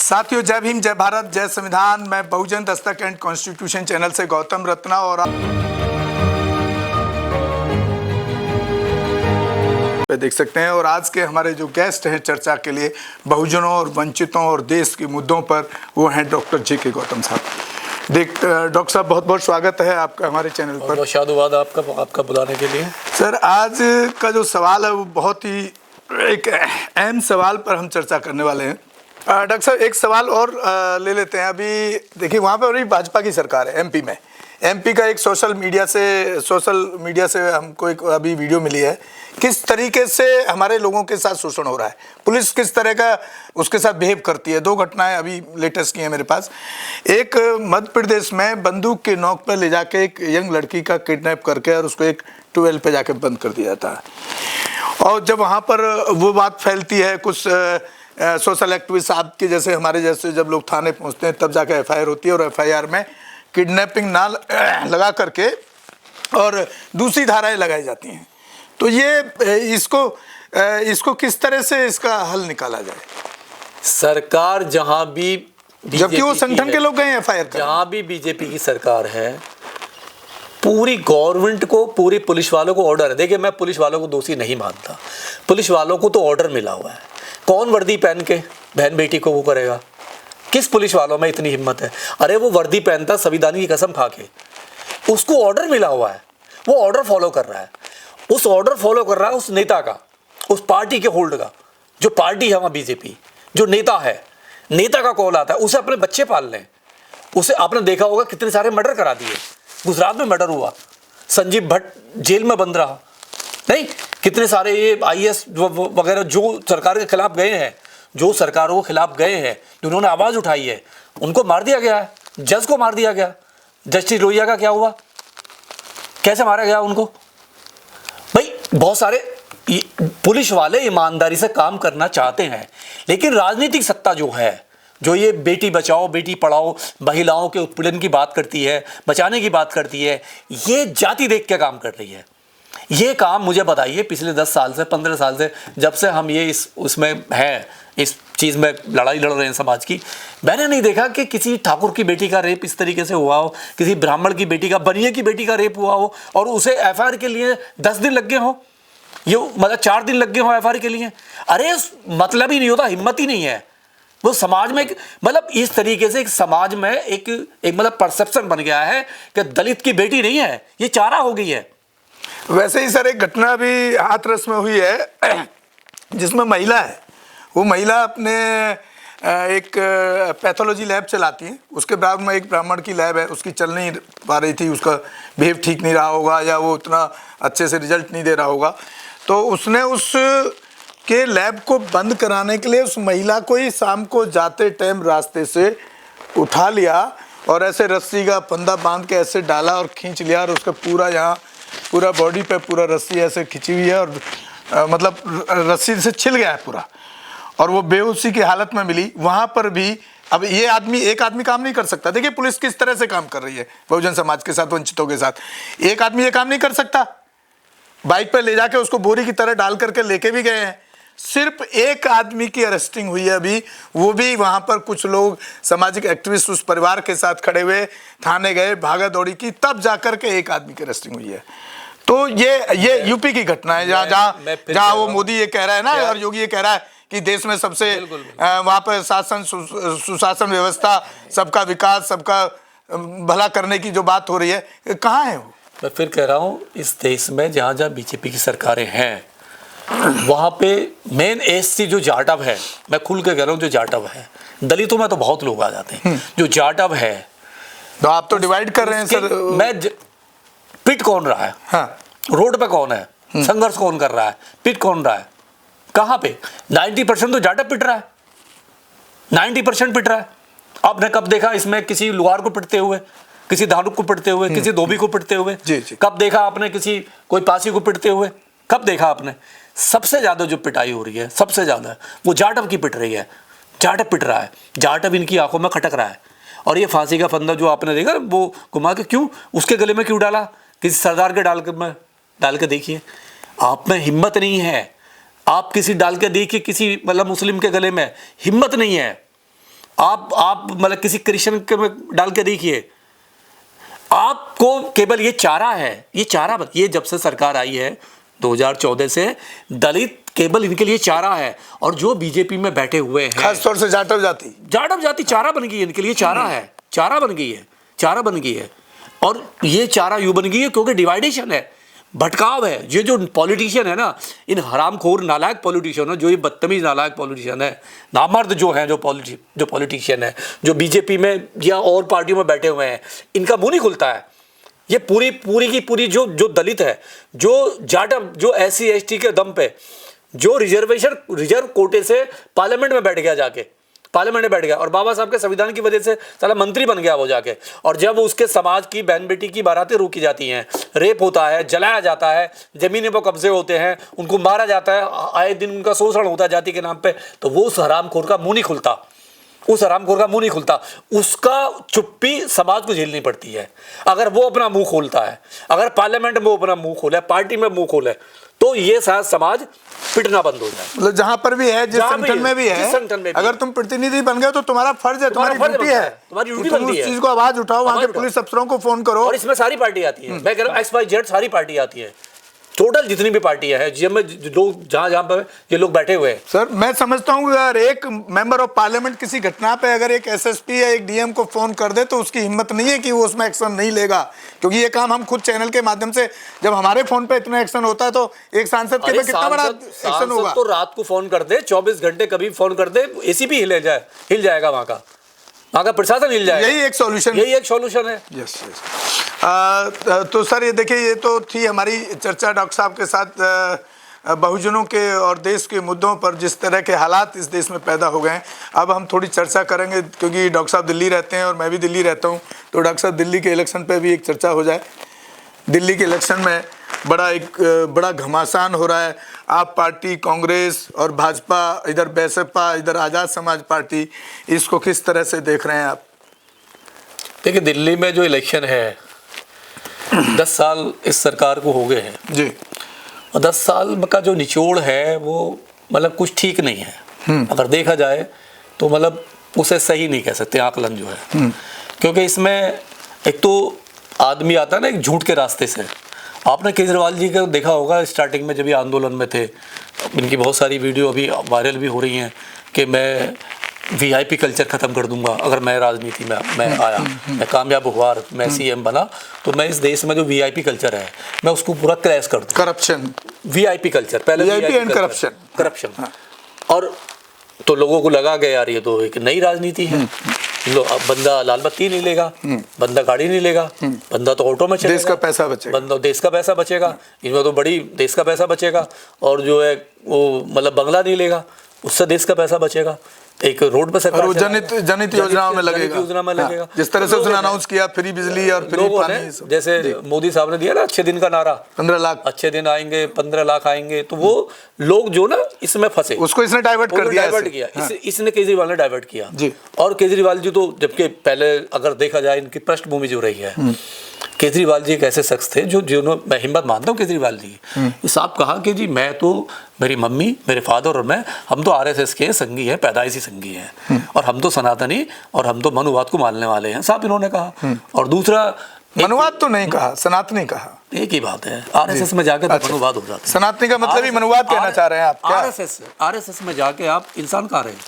साथियों, जय भीम, जय भारत, जय संविधान। मैं बहुजन दस्तक एंड कॉन्स्टिट्यूशन चैनल से गौतम रत्ना और देख सकते हैं। और आज के हमारे जो गेस्ट हैं चर्चा के लिए बहुजनों और वंचितों और देश के मुद्दों पर, वो हैं डॉक्टर जी.के. गौतम साहब। डॉक्टर साहब, बहुत बहुत स्वागत है आपका हमारे चैनल पर। बहुत साधुवाद आपका बुलाने के लिए। सर, आज का जो सवाल है वो बहुत ही एक अहम सवाल पर हम चर्चा करने वाले हैं। डॉक्टर साहब, एक सवाल और ले लेते हैं। अभी देखिए, वहाँ पर अभी भाजपा की सरकार है एमपी में। एमपी का एक सोशल मीडिया से हमको एक अभी वीडियो मिली है, किस तरीके से हमारे लोगों के साथ शोषण हो रहा है, पुलिस किस तरह का उसके साथ बिहेव करती है। दो घटनाएं अभी लेटेस्ट की हैं मेरे पास। एक, मध्य प्रदेश में बंदूक के नोक पर ले जाके एक यंग लड़की का किडनैप करके और उसको एक ट्यूबवेल पे जाके बंद कर दिया जाता है। और जब वहाँ पर वो बात फैलती है, कुछ सोशल एक्टिविस्ट आपके जैसे, हमारे जैसे जब लोग थाने पहुँचते हैं, तब जाके एफआईआर होती है और एफआईआर में किडनैपिंग ना लगा करके और दूसरी धाराएं लगाई जाती हैं। तो ये इसको किस तरह से इसका हल निकाला जाए? सरकार जहां भी, जबकि वो संगठन के लोग गए एफआईआर, जहां भी बीजेपी की सरकार है, पूरी गवर्नमेंट को, पूरी पुलिस वालों को ऑर्डर है। देखिए, मैं पुलिस वालों को दोषी नहीं मानता, पुलिस वालों को तो ऑर्डर मिला हुआ है। कौन वर्दी पहन के बहन बेटी को वो करेगा? किस पुलिस वालों में इतनी हिम्मत है? अरे वो वर्दी पहनता संविधान की कसम खा के, उसको ऑर्डर मिला हुआ है, वो ऑर्डर फॉलो कर रहा है। उस ऑर्डर फॉलो कर रहा है उस नेता का, उस पार्टी के होल्ड का, जो पार्टी है वहाँ बीजेपी, जो नेता है, नेता का कॉल आता है, उसे अपने बच्चे पाल लें। उसे आपने देखा होगा कितने सारे मर्डर करा दिए। गुजरात में मर्डर हुआ, संजीव भट्ट जेल में बंद रहा, नहीं कितने सारे ये आईएएस वगैरह जो सरकार के खिलाफ गए हैं, जो सरकारों के खिलाफ गए हैं, जिन्होंने आवाज़ उठाई है, उनको मार दिया गया है। जज को मार दिया गया। जस्टिस लोहिया का क्या हुआ? कैसे मारा गया उनको? भाई, बहुत सारे पुलिस वाले ईमानदारी से काम करना चाहते हैं, लेकिन राजनीतिक सत्ता जो है, जो ये बेटी बचाओ बेटी पढ़ाओ, महिलाओं के उत्पीड़न की बात करती है, बचाने की बात करती है, ये जाति देख के काम कर रही है। ये काम मुझे बताइए, पिछले 10 साल से, 15 साल से, जब से हम ये उसमें हैं, इस चीज़ में लड़ाई लड़ रहे हैं समाज की, मैंने नहीं देखा कि किसी ठाकुर की बेटी का रेप इस तरीके से हुआ हो, किसी ब्राह्मण की बेटी का, बनिए की बेटी का रेप हुआ हो और उसे एफआईआर के लिए 10 दिन लग गए हो, ये मतलब 4 दिन लग गए हो एफआईआर के लिए। अरे मतलब ही नहीं होता, हिम्मत ही नहीं है। वो समाज में मतलब इस तरीके से एक समाज में एक मतलब परसेप्शन बन गया है कि दलित की बेटी नहीं है, ये चारा हो गई है। वैसे ही सर, एक घटना भी हाथरस में हुई है जिसमें महिला है, वो महिला अपने एक पैथोलॉजी लैब चलाती है, उसके बाद में एक ब्राह्मण की लैब है, उसकी चल नहीं पा रही थी, उसका बिहेव ठीक नहीं रहा होगा या वो उतना अच्छे से रिजल्ट नहीं दे रहा होगा, तो उसने उस के लैब को बंद कराने के लिए उस महिला को ही शाम को जाते टाइम रास्ते से उठा लिया और ऐसे रस्सी का फंदा बांध के ऐसे डाला और खींच लिया, और उसका पूरा यहाँ पूरा बॉडी पे पूरा रस्सी ऐसे खिंची हुई है और मतलब रस्सी से छिल गया है पूरा, और वो बेहोशी की हालत में मिली। वहाँ पर भी अब ये एक आदमी काम नहीं कर सकता। देखिए पुलिस किस तरह से काम कर रही है बहुजन समाज के साथ, वंचितों के साथ। एक आदमी ये काम नहीं कर सकता। बाइक पर ले जाके उसको बोरी की तरह डाल करके लेके भी गए हैं। सिर्फ एक आदमी की अरेस्टिंग हुई है अभी, वो भी वहाँ पर कुछ लोग सामाजिक एक्टिविस्ट उस परिवार के साथ खड़े हुए थाने गए, भागा दौड़ी की, तब जाकर के एक आदमी की अरेस्टिंग हुई है। तो ये यूपी की घटना है, जहाँ वो मोदी ये कह रहा है ना, और योगी ये कह रहा है कि देश में सबसे वहाँ पर शासन सुशासन व्यवस्था, सबका विकास, सबका भला करने की जो बात हो रही है, कहाँ है वो? मैं फिर कह रहा हूँ, इस देश में जहाँ जहाँ बीजेपी की सरकारें हैं, वहाँ पे मेन एससी जो जाटव है, मैं खुल के कह रहा हूँ, जो जाटव है, दलितों में तो बहुत लोग आ जाते हैं, जो जाटव है, तो आप तो डिवाइड कर रहे हैं सर। मैं पिट कौन रहा है? हाँ, रोड पे कौन है? संघर्ष कौन कर रहा है? पिट कौन रहा है? कहाँ पे? 90% तो जाटव पिट रहा है, 90% पिट रहा है। आपने कब देखा इसमें किसी लुहार को पिटते हुए, किसी धानुक को पिटते हुए, किसी धोबी को पिटते हुए? कब देखा आपने किसी कोई पासी को पिटते हुए? कब देखा आपने? सबसे ज्यादा जो पिटाई हो रही है, सबसे ज्यादा वो जाटव की पिट रही है। जाटव पिट रहा है, जाटव इनकी आंखों में खटक रहा है। और ये फांसी का फंदा जो आपने देखा, वो घुमा के क्यों उसके गले में क्यों डाला? किसी सरदार के डाल के देखिए, आप में हिम्मत नहीं है। आप किसी डाल के देखिए, किसी मतलब मुस्लिम के गले में हिम्मत नहीं है। आप मतलब किसी कृष्ण के में डाल के देखिए, आपको केवल ये चारा है, ये चारा, ये जब से सरकार आई है 2014 से, दलित केवल इनके लिए चारा है। और जो बीजेपी में बैठे हुए हैं, खासतौर से जाटव जाति चारा बन गई है, इनके लिए चारा है, चारा बन गई है। और ये चारा यूं बन गई है क्योंकि डिवाइडेशन है, भटकाव है। ये जो पॉलिटिशियन है ना, इन हरामखोर नालायक पॉलिटिशियन है, जो ये बदतमीज नालायक पॉलिटिशियन है, नामर्द जो है, जो पॉलिटिशियन है, जो बीजेपी में या और पार्टियों में बैठे हुए हैं, इनका मुंह नहीं खुलता है। ये पूरी की पूरी जो दलित है, जो जाटव, जो SC ST के दम पे, जो रिजर्व कोटे से पार्लियामेंट में बैठ गया, जाके पार्लियामेंट में बैठ गया, और बाबा साहब के संविधान की वजह से साला मंत्री बन गया वो जाके। और जब उसके समाज की बहन बेटी की बारातें रोकी जाती हैं, रेप होता है, जलाया जाता है, जमीनें पर कब्जे होते हैं, उनको मारा जाता है, आए दिन उनका शोषण होता है जाति के नाम पे, तो वो उस हरामखोर का मुंह नहीं खुलता, उसका चुप्पी समाज को झेलनी पड़ती है। अगर वो अपना मुंह खोलता है, अगर पार्लियामेंट में वो अपना मुंह खोले, पार्टी में मुंह खोले, तो ये शायद समाज पिटना बंद हो जाए। मतलब जहां पर भी है, जिस संगठन में भी है, अगर तुम प्रतिनिधि बन गए तो तुम्हारा फर्ज है, तुम्हारी ड्यूटी है, तुम्हारी ड्यूटी तुम बनती उस है। चीज को आवाज उठाओ, वहां के पुलिस अफसरों को फोन करो। और इसमें सारी पार्टी आती है, मैं कह रहा हूँ XYZ सारी पार्टी आती है, टोटल जितनी भी पार्टियां हैं, जिसमें लोग जहां पर ये लोग बैठे हुए हैं। सर मैं समझता हूँ अगर एक मेंबर ऑफ पार्लियामेंट किसी घटना पे अगर एक SSP या एक DM को फोन कर दे तो उसकी हिम्मत नहीं है कि वो उसमें एक्शन नहीं लेगा, क्योंकि ये काम हम खुद चैनल के माध्यम से, जब हमारे फोन पे इतना एक्शन होता है तो एक सांसद के पे कितना बड़ा एक्शन होगा। तो रात को फोन कर दे, 24 घंटे कभी फोन कर दे, ACP हिल जाएगा, वहां का प्रशासन हिल जाएगा। यही एक सॉल्यूशन है। यस। तो सर ये देखिए, ये तो थी हमारी चर्चा डॉक्टर साहब के साथ बहुजनों के और देश के मुद्दों पर, जिस तरह के हालात इस देश में पैदा हो गए हैं। अब हम थोड़ी चर्चा करेंगे, क्योंकि डॉक्टर साहब दिल्ली रहते हैं और मैं भी दिल्ली रहता हूं, तो डॉक्टर साहब दिल्ली के इलेक्शन पे भी एक चर्चा हो जाए। दिल्ली के इलेक्शन में बड़ा घमासान हो रहा है। आप पार्टी, कांग्रेस और भाजपा, इधर बसपा, इधर आज़ाद समाज पार्टी, इसको किस तरह से देख रहे हैं आप? देखिए, दिल्ली में जो इलेक्शन है, 10 साल इस सरकार को हो गए हैं जी, और 10 साल का जो निचोड़ है वो मतलब कुछ ठीक नहीं है। अगर देखा जाए तो मतलब उसे सही नहीं कह सकते आकलन जो है, क्योंकि इसमें एक तो आदमी आता है ना एक झूठ के रास्ते से। आपने केजरीवाल जी को देखा होगा, स्टार्टिंग में जब ये आंदोलन में थे, इनकी बहुत सारी वीडियो अभी वायरल भी हो रही हैं कि मैं VIP कल्चर ख़त्म कर दूंगा अगर मैं राजनीति में मैं आया, मैं कामयाब हुआ, मैं CM बना, तो मैं इस देश में जो VIP कल्चर है मैं उसको पूरा क्रैश कर दूंगा। करप्शन, VIP कल्चर, पहले VIP एंड करप्शन। और तो लोगों को लगा कि यार ये तो एक नई राजनीति है, अब बंदा लाल बत्ती नहीं लेगा, बंदा गाड़ी नहीं लेगा, बंदा तो ऑटो में चलेगा, देश का पैसा बचेगा, बंदा देश का पैसा बचेगा, इनमें तो बड़ी देश का पैसा बचेगा, और जो है वो मतलब बंगला नहीं लेगा, उससे देश का पैसा बचेगा। एक रोड पर सरकार जनित योजनाओं में लगेगा, जिस तरह से उसने अनाउंस किया, फ्री बिजली और फ्री पानी, जैसे मोदी साहब ने दिया ना अच्छे दिन का नारा, 15 लाख अच्छे दिन आएंगे, 15 लाख आएंगे, तो वो लोग जो ना इसमें फंसे, उसको इसने डाइवर्ट कर दिया, इसने केजरीवाल ने डाइवर्ट किया जी। और केजरीवाल जी तो, जबकि पहले अगर देखा जाए इनकी पृष्ठभूमि जो रही है, केजरीवाल जी एक ऐसे शख्स थे जिन्होंने, मैं हिम्मत मानता हूँ केजरीवाल जी की, साहब कहा कि जी मैं तो, मेरी मम्मी, मेरे फादर और मैं, हम तो RSS के संगी हैं, पैदाइशी संगी हैं, और हम तो सनातनी और हम तो मनुवाद को मानने वाले हैं, साहब इन्होंने कहा। और दूसरा, मनुवाद तो नहीं कहा, सनातनी कहा, एक ही बात है। RSS में जाकर तो मनुवाद हो जाता है, सनातनी का मतलब ही मनुवाद कहना चाह रहे हैं आप क्या? RSS में जाके आप इंसान कहा रहे हैं?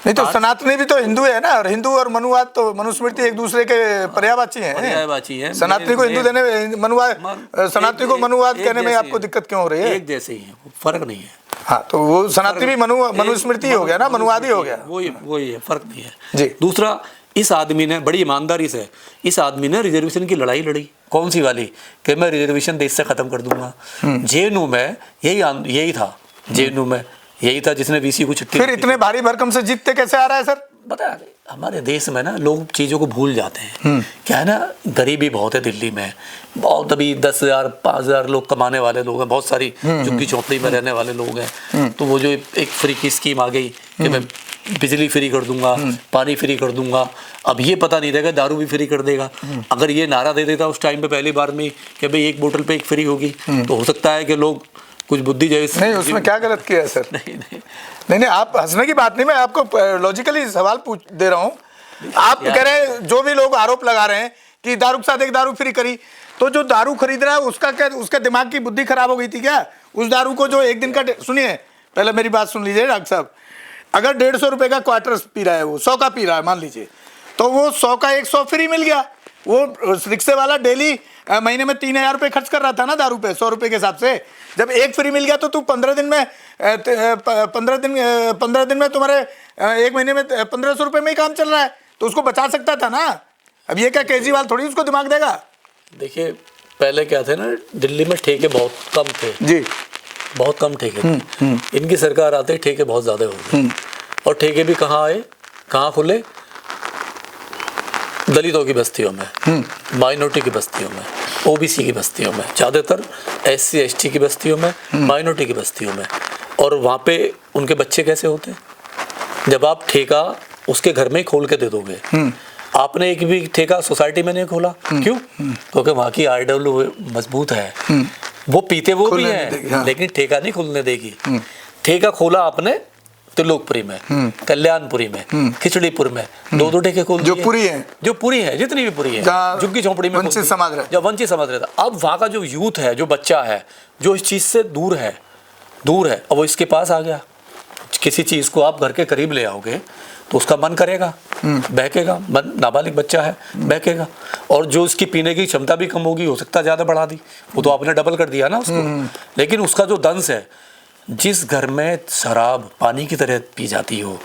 नहीं तो सनातनी भी तो हिंदू है ना, और हिंदू और मनुवाद तो मनुस्मृति एक दूसरे के पर्यायवाची हैं। सनातनी को हिंदू देने में, मनुवाद, सनातनी को मनुवाद कहने में आपको दिक्कत क्यों हो रही है? एक जैसे ही है, फर्क नहीं है। हाँ, तो वो सनातनी भी मनुस्मृति हो गया ना, मनुवादी हो गया, वही है, फर्क नहीं है जी। दूसरा, इस आदमी ने बड़ी ईमानदारी से, इस आदमी ने रिजर्वेशन की लड़ाई लड़ी। कौन सी वाली? कि मैं रिजर्वेशन देश से खत्म कर दूंगा। JNU में यही था, JNU में यही था जिसने VC को छुट्टी। फिर इतने भारी भरकम से जीतते कैसे आ रहा है सर? बता, हमारे देश में ना लोग चीज़ों को भूल जाते हैं। क्या है ना, गरीबी बहुत है दिल्ली में, बहुत, अभी 10,000 5,000 लोग कमाने वाले लोग हैं, बहुत सारी झुग्गी झोंपड़ी में रहने वाले लोग हैं। तो वो जो एक फ्री की स्कीम आ गई कि मैं बिजली फ्री कर दूंगा, पानी फ्री कर दूंगा, अब ये पता नहीं रहेगा दारू भी फ्री कर देगा। अगर ये नारा दे देता उस टाइम पे पहली बार में कि भाई एक बोतल पे एक फ्री होगी, तो हो सकता है कि लोग कुछ बुद्धि जैसी नहीं, उसमें क्या गलत किया है सर? नहीं नहीं नहीं, आप हंसने की बात नहीं, मैं आपको लॉजिकली सवाल पूछ दे रहा हूँ। आप कह रहे हैं, जो भी लोग आरोप लगा रहे हैं कि दारू के साथ एक दारू फ्री करी, तो जो दारू खरीद रहा है उसका क्या, उसके दिमाग की बुद्धि खराब हो गई थी क्या? उस दारू को जो एक दिन का, सुनिए पहले मेरी बात सुन लीजिए डॉक्टर साहब, अगर 150 रुपए का क्वार्टर पी रहा है, वो 100 का पी रहा है मान लीजिए, तो वो 100 का 100 फ्री मिल गया। वो रिक्शे वाला डेली महीने में 3000 रुपये खर्च कर रहा था ना दारू पे, 100 रुपये के हिसाब से। जब एक फ्री मिल गया तो तू 15 दिन में 15 दिन में तुम्हारे एक महीने में 1500 रुपये में ही काम चल रहा है, तो उसको बचा सकता था ना। अब ये क्या केजरीवाल थोड़ी उसको दिमाग देगा? देखिए, पहले क्या थे ना, दिल्ली में ठेके बहुत कम थे जी, बहुत कम ठेके थे। इनकी सरकार आते ही ठेके बहुत ज़्यादा हो गए। और ठेके भी कहाँ आए, कहाँ खुले? दलितों की बस्तियों में, माइनॉरिटी की बस्तियों में, ओबीसी की बस्तियों में, ज़्यादातर SC ST की बस्तियों में, माइनॉरिटी की बस्तियों में। और वहाँ पे उनके बच्चे कैसे होते हैं? जब आप ठेका उसके घर में ही खोल के दे दोगे। आपने एक भी ठेका सोसाइटी में नहीं खोला, क्यों? क्योंकि वहाँ की IW मजबूत है, वो पीते वो भी है, लेकिन ठेका नहीं खुलने देगी। ठेका खोला आपने त्रिलोकपुरी में, कल्याणपुरी में, खिचड़ीपुर में, दो ठेके खोल जो दिए। पूरी है, जितनी भी पूरी है, जहाँ झुग्गी झोंपड़ी में वंचित समाज रहता। जब वंचित समाज रहता। अब वहाँ का जो यूथ है, जो बच्चा है, जो इस चीज़ से दूर है, अब वो इसके पास आ गया। किसी चीज़ को आप घर के करीब ले आओगे तो उसका मन करेगा, बहकेगा, मन, नाबालिग बच्चा है, बहकेगा। और जो उसकी पीने की क्षमता भी कम होगी, हो सकता है ज़्यादा बढ़ा दी, वो तो आपने डबल कर दिया ना उसको। लेकिन उसका जो दंश है, जिस घर में शराब पानी की तरह पी जाती हो,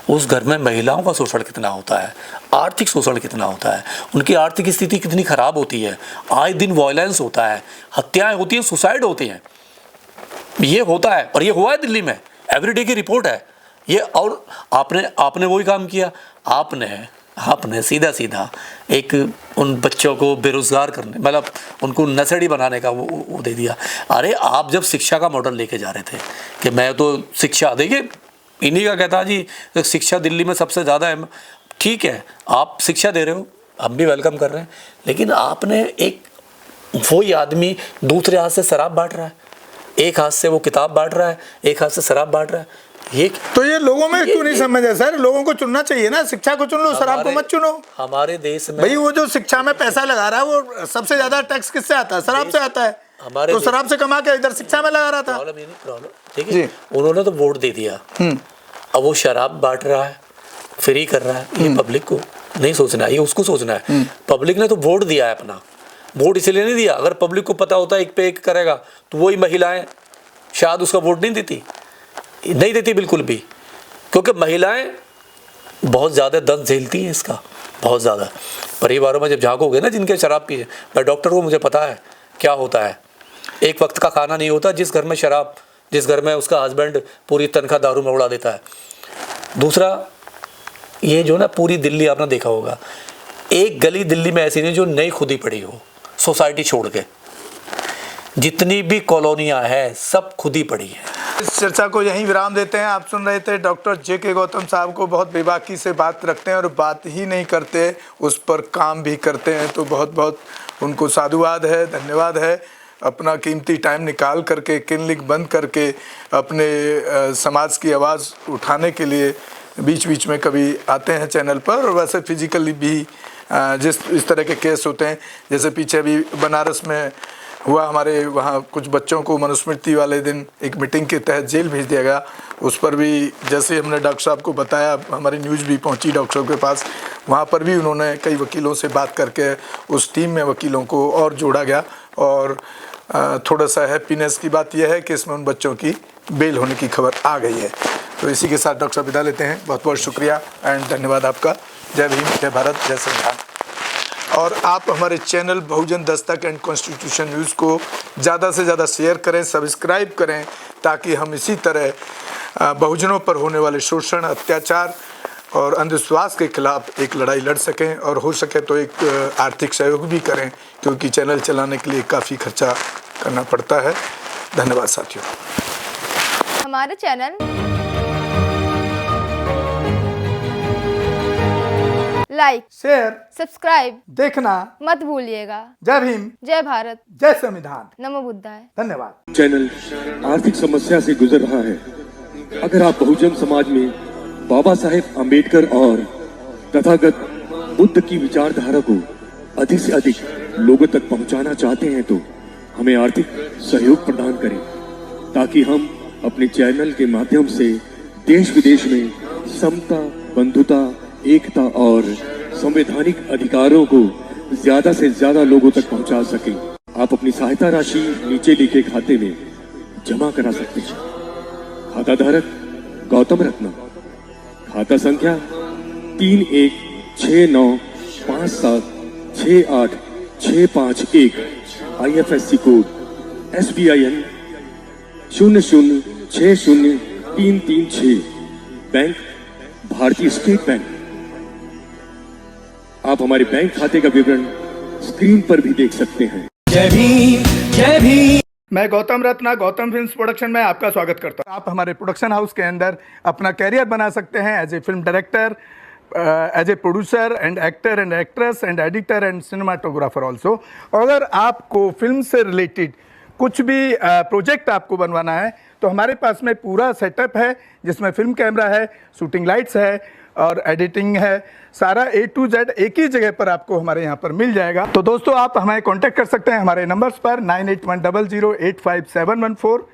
उस घर में महिलाओं का शोषण कितना होता है, आर्थिक शोषण कितना होता है, उनकी आर्थिक स्थिति कितनी खराब होती है, आए दिन वायलेंस होता है, हत्याएं होती हैं, सुसाइड होती हैं, ये होता है। और ये हुआ है दिल्ली में, एवरीडे की रिपोर्ट है ये। और आपने वही काम किया, आपने सीधा एक उन बच्चों को बेरोजगार करने, मतलब उनको नशेड़ी बनाने का वो दे दिया। अरे आप जब शिक्षा का मॉडल लेके जा रहे थे कि मैं तो शिक्षा, देखिए इन्हीं का कहता जी शिक्षा दिल्ली में सबसे ज़्यादा है। ठीक है, आप शिक्षा दे रहे हो, हम भी वेलकम कर रहे हैं, लेकिन आपने एक वही आदमी दूसरे हाथ से शराब बांट रहा है, एक हाथ से वो किताब बांट रहा है, एक हाथ से शराब बांट रहा है। ये लोगों में क्यों नहीं समझ है सर? लोगों को चुनना चाहिए ना, शिक्षा को चुन लो, शराब को मत चुनो। हमारे देश में भाई वो जो शिक्षा में पैसा लगा रहा है, वो सबसे ज्यादा टैक्स किससे आता है? शराब से आता है। तो शराब से कमा के इधर शिक्षा में लगा रहा था। प्रॉब्लम ठीक है, उन्होंने तो वोट दे दिया, अब वो शराब बांट रहा है, फ्री कर रहा है। ये पब्लिक को नहीं सोचना है, ये उसको सोचना है। पब्लिक ने तो वोट दिया है अपना, वोट इसलिए नहीं दिया। अगर पब्लिक को पता होता एक पे एक करेगा तो वही महिलाएं शायद उसका वोट नहीं देती बिल्कुल भी, क्योंकि महिलाएं बहुत ज़्यादा दर्द झेलती हैं इसका, बहुत ज़्यादा। परिवारों में जब जागोगे ना जिनके शराब पिए, मैं डॉक्टर को, मुझे पता है क्या होता है। एक वक्त का खाना नहीं होता जिस घर में शराब, जिस घर में उसका हस्बैंड पूरी तनख्वाह दारू में उड़ा देता है। दूसरा ये जो ना पूरी दिल्ली आपने देखा होगा, एक गली दिल्ली में ऐसी नहीं जो नई खुदी पड़ी हो, सोसाइटी छोड़ के जितनी भी कॉलोनियां हैं सब खुदी पड़ी है। इस चर्चा को यहीं विराम देते हैं। आप सुन रहे थे डॉक्टर JK गौतम साहब को, बहुत बेबाकी से बात रखते हैं और बात ही नहीं करते, उस पर काम भी करते हैं। तो बहुत बहुत उनको साधुवाद है, धन्यवाद है। अपना कीमती टाइम निकाल करके, क्लिनिक बंद करके अपने समाज की आवाज़ उठाने के लिए बीच बीच में कभी आते हैं चैनल पर। और वैसे फिजिकली भी इस तरह के केस होते हैं, जैसे पीछे अभी बनारस में हुआ, हमारे वहाँ कुछ बच्चों को मनुस्मृति वाले दिन एक मीटिंग के तहत जेल भेज दिया गया। उस पर भी जैसे हमने डॉक्टर साहब को बताया, हमारी न्यूज़ भी पहुँची डॉक्टर साहब के पास, वहाँ पर भी उन्होंने कई वकीलों से बात करके उस टीम में वकीलों को और जोड़ा गया। और थोड़ा सा हैप्पीनेस की बात यह है कि इसमें उन बच्चों की बेल होने की खबर आ गई है। तो इसी के साथ डॉक्टर साहब विदा लेते हैं। बहुत बहुत शुक्रिया एंड धन्यवाद आपका। जय भीम, जय भारत, जय संविधान। और आप हमारे channel Bahujan Dastak and constitution news को ज़्यादा से ज़्यादा शेयर करें, सब्सक्राइब करें, ताकि हम इसी तरह बहुजनों पर होने वाले शोषण, अत्याचार और अंधविश्वास के खिलाफ एक लड़ाई लड़ सकें। और हो सके तो एक आर्थिक सहयोग भी करें, क्योंकि चैनल चलाने के लिए काफ़ी खर्चा करना पड़ता है। धन्यवाद साथियों। हमारे चैनल लाइक, शेयर, सब्सक्राइब देखना मत भूलिएगा। जय भीम, जय भारत, जय संविधान। नमो बुद्धाय। धन्यवाद। चैनल आर्थिक समस्या से गुजर रहा है। अगर आप बहुजन समाज में बाबा साहेब अम्बेडकर और तथागत बुद्ध की विचारधारा को अधिक से अधिक लोगों तक पहुंचाना चाहते हैं तो हमें आर्थिक सहयोग प्रदान करें, ताकि हम अपने चैनल के माध्यम से देश विदेश में समता, बंधुता, एकता और संवैधानिक अधिकारों को ज्यादा से ज्यादा लोगों तक पहुंचा सकें। आप अपनी सहायता राशि नीचे लिखे खाते में जमा करा सकते हैं। खाता धारक गौतम रत्ना, खाता संख्या 3169576861, IFSC कोड SBIN 0060336, बैंक भारतीय स्टेट बैंक। आप हमारे बैंक खाते का विवरण स्क्रीन पर भी देख सकते हैं। जय भीम, जय भीम। मैं गौतम रत्ना, गौतम फिल्म्स प्रोडक्शन में आपका स्वागत करता हूं। आप हमारे प्रोडक्शन हाउस के अंदर अपना कैरियर बना सकते हैं as a film director, as a producer and actor and actress and editor and cinematographer also. अगर आपको फिल्म से रिलेटेड कुछ भी प्रोजेक्ट आपको बनवाना है तो हमारे पास में पूरा सेटअप है, जिसमें फिल्म कैमरा है, शूटिंग लाइट्स है और एडिटिंग है। सारा A to Z एक ही जगह पर आपको हमारे यहाँ पर मिल जाएगा। तो दोस्तों, आप हमें कांटेक्ट कर सकते हैं हमारे नंबर्स पर 9810085714।